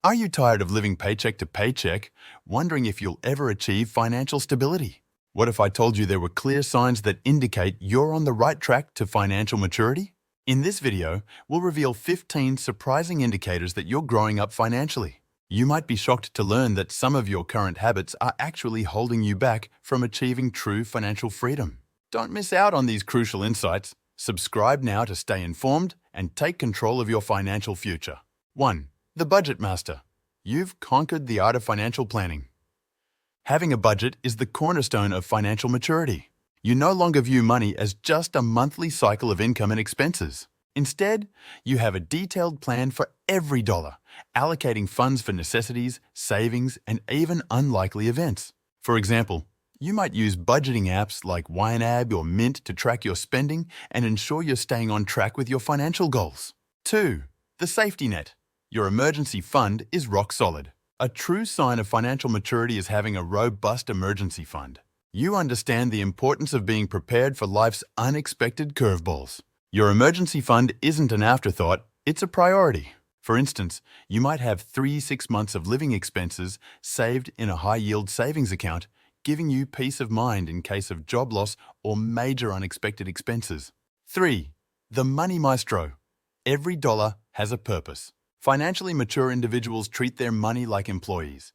Are you tired of living paycheck to paycheck, wondering if you'll ever achieve financial stability? What if I told you there were clear signs that indicate you're on the right track to financial maturity? In this video, we'll reveal 15 surprising indicators that you're growing up financially. You might be shocked to learn that some of your current habits are actually holding you back from achieving true financial freedom. Don't miss out on these crucial insights. Subscribe now to stay informed and take control of your financial future. 1. The Budget Master. You've conquered the art of financial planning. Having a budget is the cornerstone of financial maturity. You no longer view money as just a monthly cycle of income and expenses. Instead, you have a detailed plan for every dollar, allocating funds for necessities, savings, and even unlikely events. For example, you might use budgeting apps like YNAB or Mint to track your spending and ensure you're staying on track with your financial goals. 2. The Safety Net. Your emergency fund is rock solid. A true sign of financial maturity is having a robust emergency fund. You understand the importance of being prepared for life's unexpected curveballs. Your emergency fund isn't an afterthought, it's a priority. For instance, you might have 6 months of living expenses saved in a high-yield savings account, giving you peace of mind in case of job loss or major unexpected expenses. 3. The Money Maestro. Every dollar has a purpose. Financially mature individuals treat their money like employees,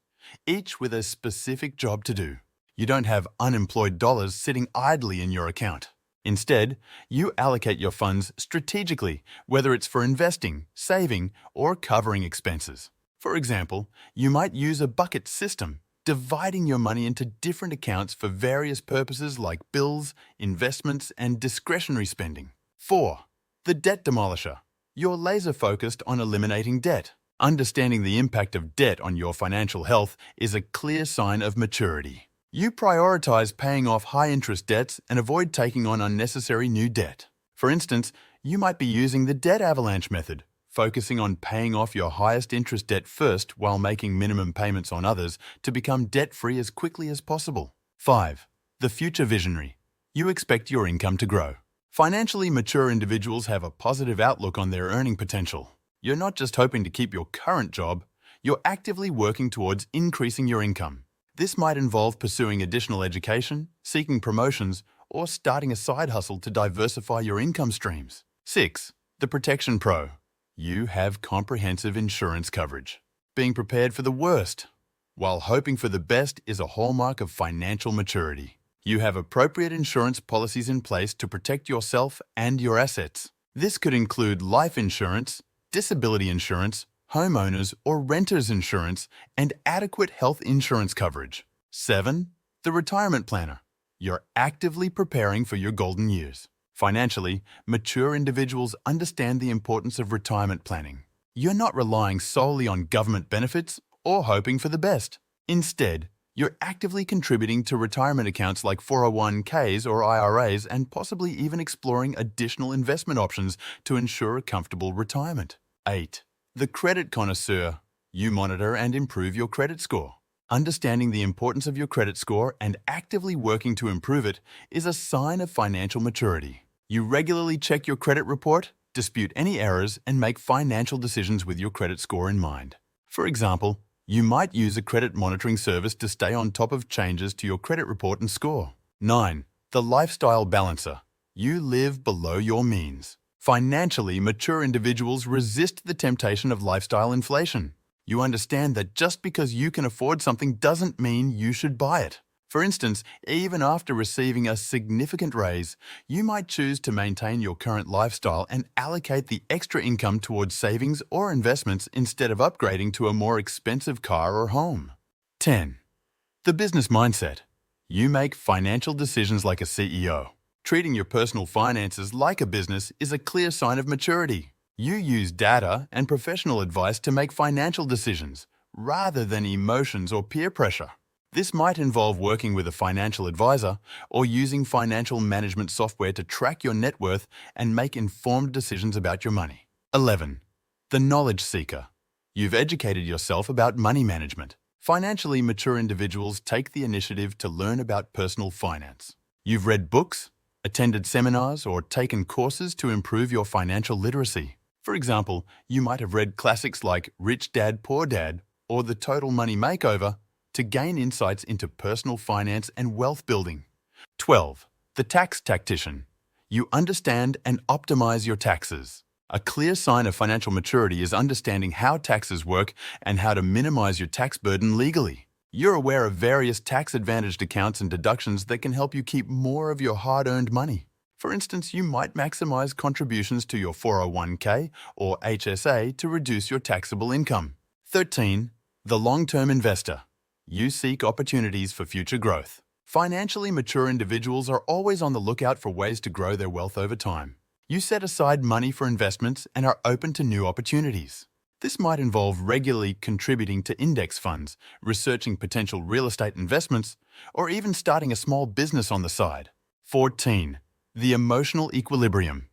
each with a specific job to do. You don't have unemployed dollars sitting idly in your account. Instead, you allocate your funds strategically, whether it's for investing, saving, or covering expenses. For example, you might use a bucket system, dividing your money into different accounts for various purposes like bills, investments, and discretionary spending. 4. The Debt Demolisher. You're laser-focused on eliminating debt. Understanding the impact of debt on your financial health is a clear sign of maturity. You prioritize paying off high-interest debts and avoid taking on unnecessary new debt. For instance, you might be using the debt avalanche method, focusing on paying off your highest interest debt first while making minimum payments on others to become debt-free as quickly as possible. 5. The Future Visionary. You expect your income to grow. Financially mature individuals have a positive outlook on their earning potential. You're not just hoping to keep your current job, you're actively working towards increasing your income. This might involve pursuing additional education, seeking promotions, or starting a side hustle to diversify your income streams. 6. The Protection Pro. You have comprehensive insurance coverage. Being prepared for the worst, while hoping for the best, is a hallmark of financial maturity. You have appropriate insurance policies in place to protect yourself and your assets. This could include life insurance, disability insurance, homeowners or renters insurance, and adequate health insurance coverage. 7. The Retirement Planner. You're actively preparing for your golden years. Financially, mature individuals understand the importance of retirement planning. You're not relying solely on government benefits or hoping for the best. Instead, you're actively contributing to retirement accounts like 401ks or IRAs and possibly even exploring additional investment options to ensure a comfortable retirement. 8. The Credit Connoisseur. You monitor and improve your credit score. Understanding the importance of your credit score and actively working to improve it is a sign of financial maturity. You regularly check your credit report, dispute any errors, and make financial decisions with your credit score in mind. For example, you might use a credit monitoring service to stay on top of changes to your credit report and score. 9. The Lifestyle Balancer. You live below your means. Financially mature individuals resist the temptation of lifestyle inflation. You understand that just because you can afford something doesn't mean you should buy it. For instance, even after receiving a significant raise, you might choose to maintain your current lifestyle and allocate the extra income towards savings or investments instead of upgrading to a more expensive car or home. 10. The Business Mindset. You make financial decisions like a CEO. Treating your personal finances like a business is a clear sign of maturity. You use data and professional advice to make financial decisions, rather than emotions or peer pressure. This might involve working with a financial advisor or using financial management software to track your net worth and make informed decisions about your money. 11. The Knowledge Seeker. You've educated yourself about money management. Financially mature individuals take the initiative to learn about personal finance. You've read books, attended seminars, or taken courses to improve your financial literacy. For example, you might have read classics like Rich Dad, Poor Dad or The Total Money Makeover to gain insights into personal finance and wealth building. 12. The tax tactician. You understand and optimize your taxes. A clear sign of financial maturity is understanding how taxes work and how to minimize your tax burden legally. You're aware of various tax-advantaged accounts and deductions that can help you keep more of your hard-earned money. For instance, you might maximize contributions to your 401k or HSA to reduce your taxable income. 13. The long-term investor. You seek opportunities for future growth. Financially mature individuals are always on the lookout for ways to grow their wealth over time. You set aside money for investments and are open to new opportunities. This might involve regularly contributing to index funds, researching potential real estate investments, or even starting a small business on the side. 14. The emotional equilibrium.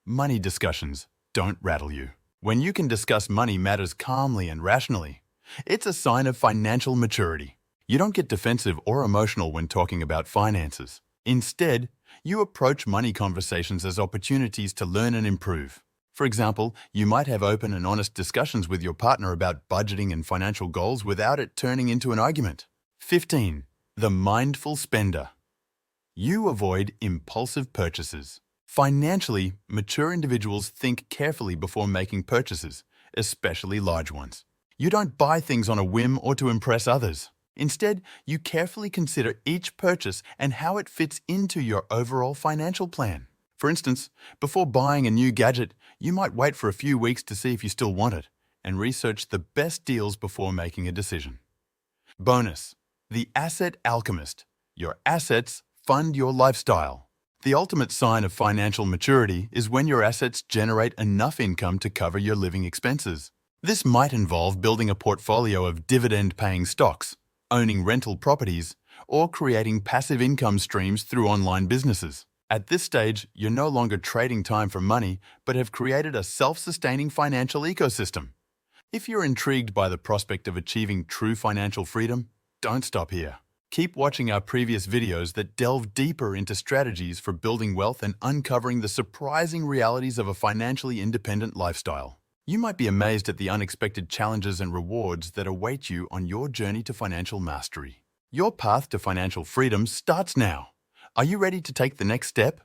Money discussions don't rattle you. When you can discuss money matters calmly and rationally, it's a sign of financial maturity. You don't get defensive or emotional when talking about finances. Instead, you approach money conversations as opportunities to learn and improve. For example, you might have open and honest discussions with your partner about budgeting and financial goals without it turning into an argument. 15. The mindful spender. You avoid impulsive purchases. Financially, mature individuals think carefully before making purchases, especially large ones. You don't buy things on a whim or to impress others. Instead, you carefully consider each purchase and how it fits into your overall financial plan. For instance, before buying a new gadget, you might wait for a few weeks to see if you still want it and research the best deals before making a decision. Bonus: the asset alchemist. Your assets fund your lifestyle. The ultimate sign of financial maturity is when your assets generate enough income to cover your living expenses. This might involve building a portfolio of dividend-paying stocks, owning rental properties, or creating passive income streams through online businesses. At this stage, you're no longer trading time for money, but have created a self-sustaining financial ecosystem. If you're intrigued by the prospect of achieving true financial freedom, don't stop here. Keep watching our previous videos that delve deeper into strategies for building wealth and uncovering the surprising realities of a financially independent lifestyle. You might be amazed at the unexpected challenges and rewards that await you on your journey to financial mastery. Your path to financial freedom starts now. Are you ready to take the next step?